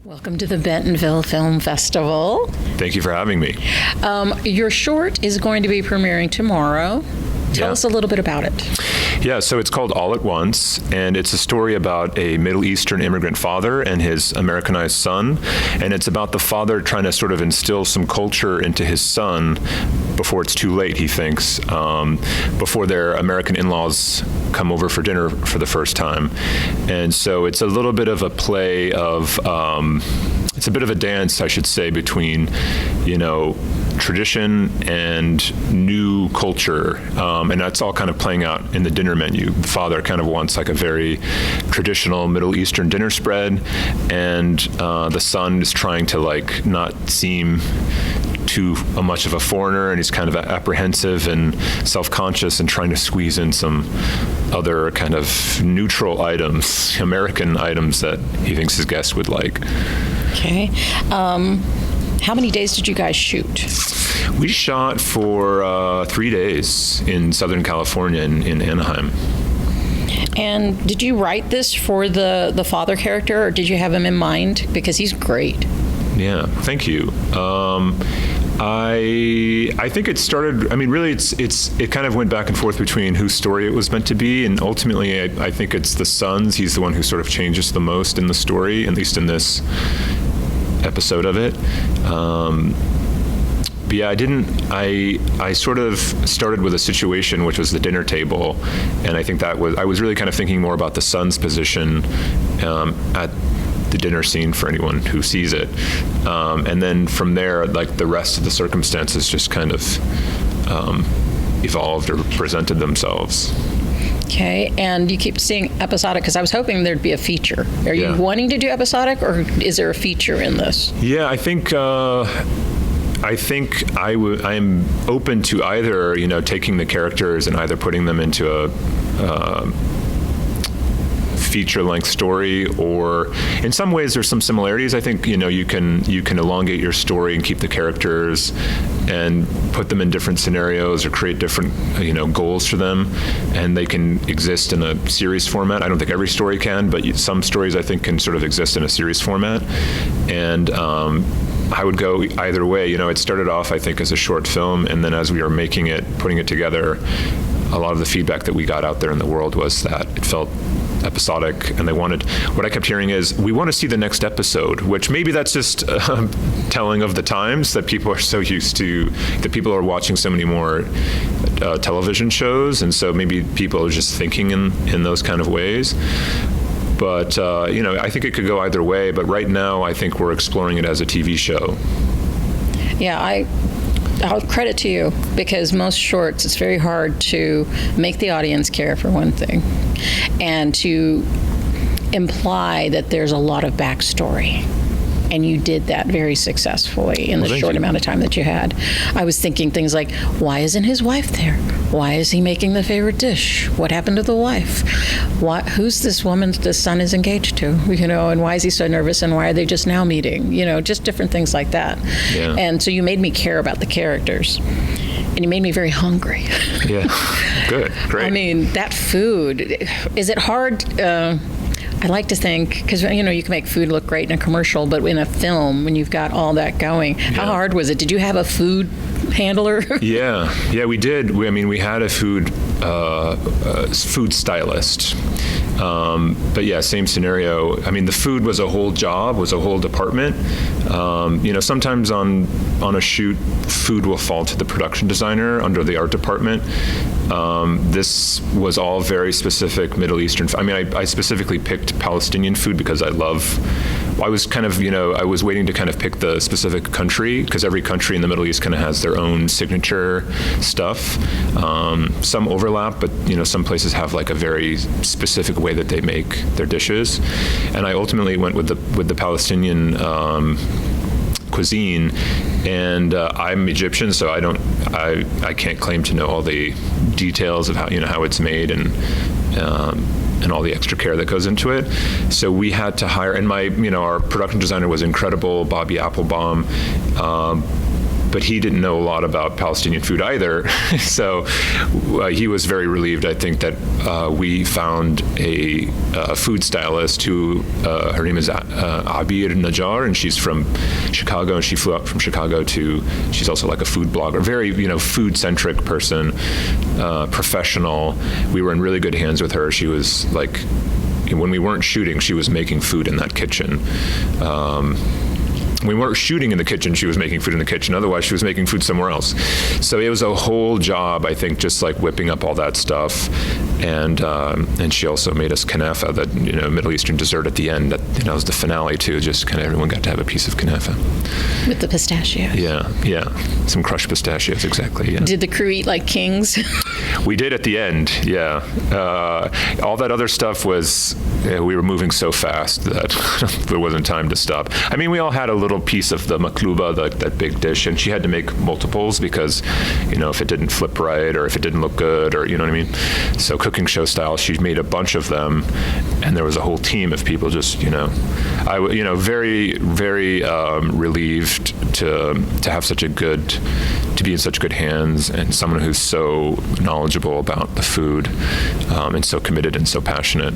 Welcome to the Bentonville Film Festival. Thank you for having me. Your short is going to be premiering tomorrow. Tell us a little bit about it. Yeah, so it's called All at Once, and it's a story about a Middle Eastern immigrant father and his Americanized son, and it's about the father trying to sort of instill some culture into his son before it's too late, he thinks, before their American in-laws come over for dinner for the first time. And so it's a little bit of a play of, it's a bit of a dance, I should say, between, tradition and new culture, and that's all kind of playing out in the dinner menu. The father kind of wants like a very traditional Middle Eastern dinner spread, and the son is trying to like not seem too much of a foreigner, and he's kind of apprehensive and self-conscious and trying to squeeze in some other kind of neutral items, American items that he thinks his guests would like. Okay. How many days did you guys shoot? We shot for 3 days in Southern California in Anaheim. And did you write this for the father character, or did you have him in mind? Because he's great. Yeah, thank you. I think it started. I mean, really, it kind of went back and forth between whose story it was meant to be, and ultimately, I think it's the son's. He's the one who sort of changes the most in the story, at least in this episode of it. But yeah, I sort of started with a situation which was the dinner table, and I think I was really kind of thinking more about the son's position at the dinner scene for anyone who sees it. And then from there, like the rest of the circumstances just kind of evolved or presented themselves. Okay, and you keep saying episodic because I was hoping there'd be a feature. Are you wanting to do episodic, or is there a feature in this? Yeah, I think I'm open to either, taking the characters and either putting them into a feature-length story, or in some ways there's some similarities. I think you can elongate your story and keep the characters and put them in different scenarios or create different goals for them, and they can exist in a series format. I don't think every story can, but some stories I think can sort of exist in a series format, and I would go either way. It started off, I think, as a short film, and then as we were making it, putting it together, a lot of the feedback that we got out there in the world was that it felt episodic, and what I kept hearing is, we want to see the next episode, which maybe that's just telling of the times that people are so used to, that people are watching so many more television shows, and so maybe people are just thinking in those kind of ways. But, I think it could go either way, but right now I think we're exploring it as a TV show. Yeah, I'll credit to you, because most shorts, it's very hard to make the audience care, for one thing, and to imply that there's a lot of backstory. And you did that very successwely in the short amount of time that you had. I was thinking things like, why isn't his wife there? Why is he making the favorite dish? What happened to the wife? Who's this woman the son is engaged to? And why is he so nervous? And why are they just now meeting? Just different things like that. Yeah. And so you made me care about the characters. And you made me very hungry. Yeah, good, great. I mean, that food, is it hard? I like to think, because you can make food look great in a commercial, but in a film, when you've got all that going, how hard was it? Did you have a food handler? Yeah, we did. We had a food stylist. But yeah, same scenario. The food was a whole job, was a whole department. Sometimes on a shoot, food will fall to the production designer under the art department. This was all very specific Middle Eastern. I specifically picked Palestinian food because I was kind of, I was waiting to kind of pick the specific country, because every country in the Middle East kind of has their own signature stuff. Some overlap, but some places have like a very specific way that they make their dishes. And I ultimately went with the Palestinian cuisine, and I'm Egyptian, so I can't claim to know all the details of how it's made and all the extra care that goes into it. So we had to hire, and our production designer was incredible, Bobby Applebaum. but he didn't know a lot about Palestinian food either. So he was very relieved, I think, that we found a food stylist who, her name is Abir Najjar, and she's from Chicago, and she flew up from Chicago she's also like a food blogger, very, food-centric person, professional. We were in really good hands with her. She was like, when we weren't shooting, she was making food in that kitchen. When we weren't shooting in the kitchen, she was making food in the kitchen. Otherwise, she was making food somewhere else. So it was a whole job, I think, just like whipping up all that stuff. And she also made us kanafa, that Middle Eastern dessert at the end. That was the finale too. Just kind of everyone got to have a piece of kanafa with the pistachios. Yeah, some crushed pistachios, exactly. Yeah. Did the crew eat like kings? We did at the end. Yeah, all that other stuff was. We were moving so fast that there wasn't time to stop. I mean, we all had a little piece of the makluba, that big dish, and she had to make multiples because, if it didn't flip right or if it didn't look good, or you know what I mean. So cooking show style, she made a bunch of them, and there was a whole team of people just, very, very relieved to have to be in such good hands, and someone who's so knowledgeable about the food, and so committed and so passionate.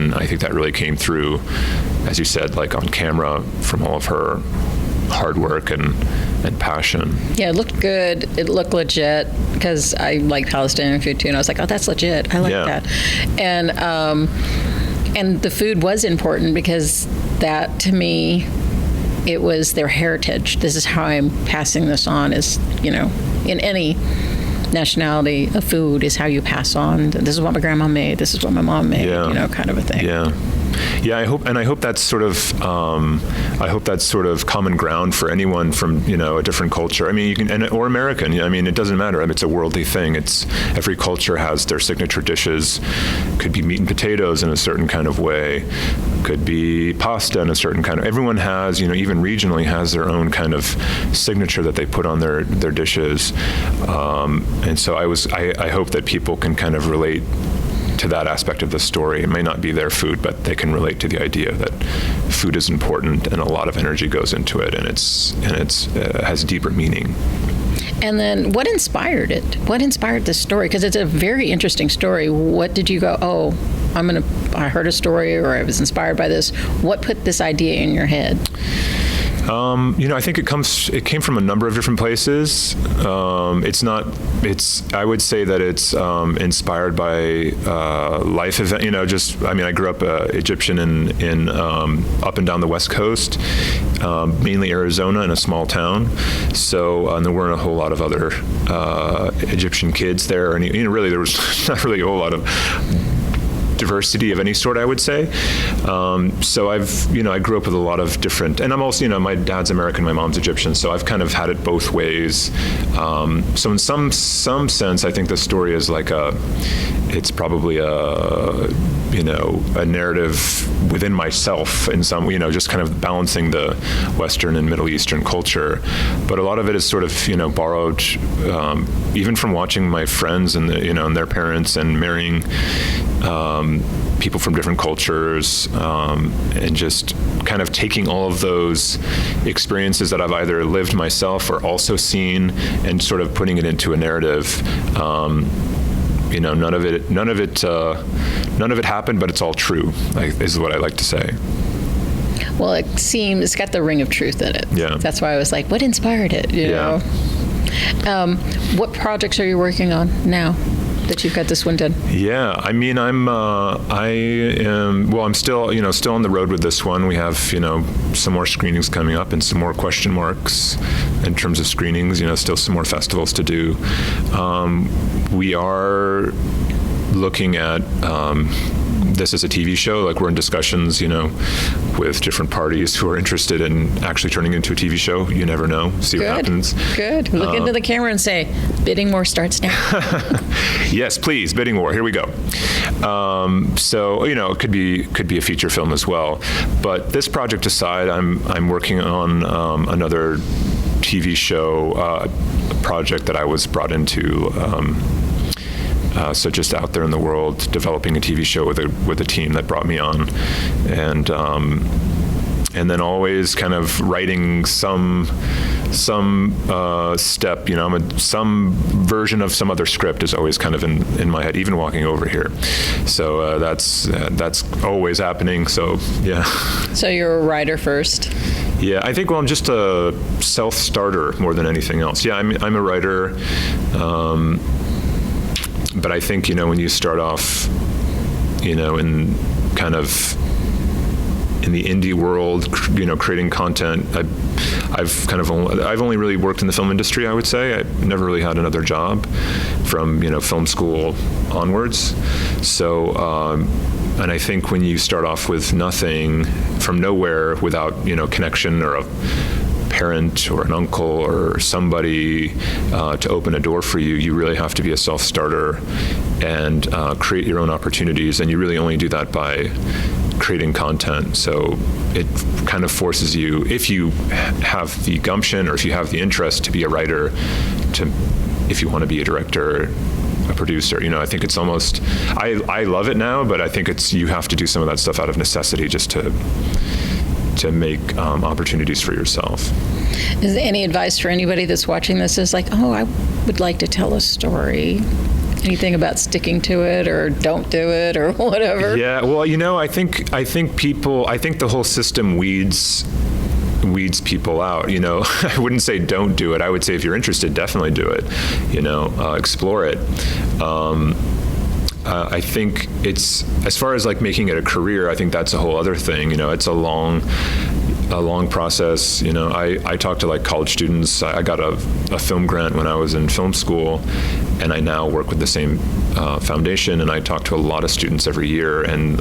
And I think that really came through, as you said, like on camera, from all of her hard work and passion. Yeah, it looked good. It looked legit, because I like Palestinian food too, and I was like, oh, that's legit. I like that. And the food was important, because that, to me, it was their heritage. This is how I'm passing this on, is, in any nationality, of food is how you pass on. This is what my grandma made. This is what my mom made. Kind of a thing. Yeah. I hope that's sort of common ground for anyone from a different culture. I mean, you can, or American. I mean, it doesn't matter. I mean, it's a worldly thing. It's every culture has their signature dishes. Could be meat and potatoes in a certain kind of way. Could be pasta in a certain kind of. Everyone has, even regionally, has their own kind of signature that they put on their dishes. And so I hope that people can kind of relate to that aspect of the story. It may not be their food, but they can relate to the idea that food is important and a lot of energy goes into it, and it's has deeper meaning. And then what inspired it? What inspired this story? Because it's a very interesting story. What did you go, oh, I heard a story, or I was inspired by this. What put this idea in your head? I think it came from a number of different places. I would say that it's inspired by life event. I grew up Egyptian in up and down the West Coast, mainly Arizona, in a small town. So there weren't a whole lot of other Egyptian kids there, and really there was not really a whole lot of diversity of any sort, I would say. So I grew up with a lot of different, and I'm also, my dad's American, my mom's Egyptian, so I've kind of had it both ways. So in some sense, I think the story is like it's probably a narrative within myself in some, just kind of balancing the Western and Middle Eastern culture. But a lot of it is sort of, borrowed, even from watching my friends and and their parents, and marrying people from different cultures, and just kind of taking all of those experiences that I've either lived myself or also seen, and sort of putting it into a narrative. None of it happened, but it's all true, is what I like to say. Well, it's got the ring of truth in it. Yeah. That's why I was like, what inspired it? You know? What projects are you working on now that you've got this one done? Yeah, I mean, I'm still on the road with this one. We have, some more screenings coming up, and some more question marks in terms of screenings, still some more festivals to do. We are looking at this as a TV show. Like, we're in discussions, with different parties who are interested in actually turning into a TV show. You never know. See what happens. Good. Look into the camera and say, bidding war starts now. Yes, please, bidding war. Here we go. So, it could be a feature film as well. But this project aside, I'm working on another TV show project that I was brought into. So just out there in the world, developing a TV show with a team that brought me on, and and then always kind of writing some step, some version of some other script is always kind of in my head, even walking over here. So that's always happening. So yeah. So you're a writer first? Yeah, I think, I'm just a self-starter more than anything else. Yeah, I'm a writer, but I think, when you start off, in kind of in the indie world, creating content, I've only really worked in the film industry, I would say. I never really had another job from, film school onwards. So, and I think when you start off with nothing, from nowhere, without, connection or a parent or an uncle or somebody to open a door for you, you really have to be a self-starter and create your own opportunities. And you really only do that by creating content. So it kind of forces you, if you have the gumption or if you have the interest to be a writer, if you want to be a director, a producer, I think it's almost, I love it now, but I think you have to do some of that stuff out of necessity just to make opportunities for yourself. Is there any advice for anybody that's watching this is like, I would like to tell a story? Anything about sticking to it or don't do it or whatever? Yeah, well, I think the whole system weeds people out. I wouldn't say don't do it. I would say if you're interested, definitely do it. Explore it. I think it's, as far as like making it a career, I think that's a whole other thing. It's a long process. I talk to like college students. I got a film grant when I was in film school, and I now work with the same foundation, and I talk to a lot of students every year, and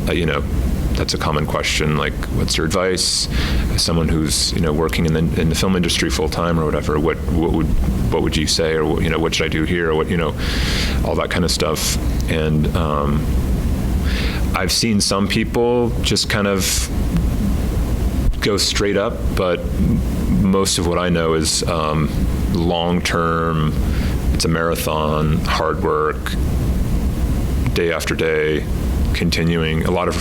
that's a common question, like, what's your advice as someone who's working in the film industry full time or whatever? What would you say, or what should I do here, or what all that kind of stuff. And I've seen some people just kind of go straight up, but most of what I know is long term. It's a marathon, hard work, day after day, continuing. A lot of,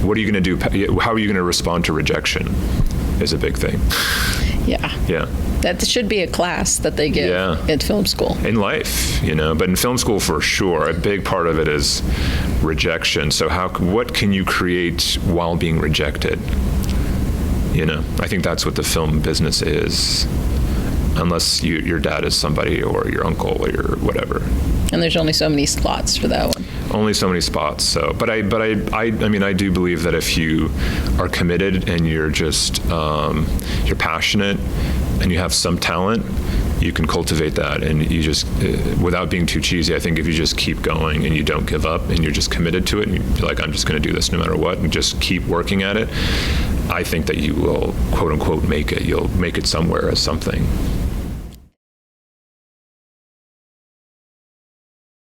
what are you going to do? How are you going to respond to rejection is a big thing. Yeah. Yeah. That should be a class that they give at film school. In life, but in film school for sure, a big part of it is rejection. So what can you create while being rejected? I think that's what the film business is. Unless your dad is somebody, or your uncle, or your whatever. And there's only so many slots for that one. Only so many spots. So, but I do believe that if you are committed and you're just you're passionate and you have some talent, you can cultivate that, and you just without being too cheesy. I think if you just keep going and you don't give up and you're just committed to it, and you're like, I'm just going to do this no matter what, and just keep working at it, I think that you will, quote unquote, make it. You'll make it somewhere as something.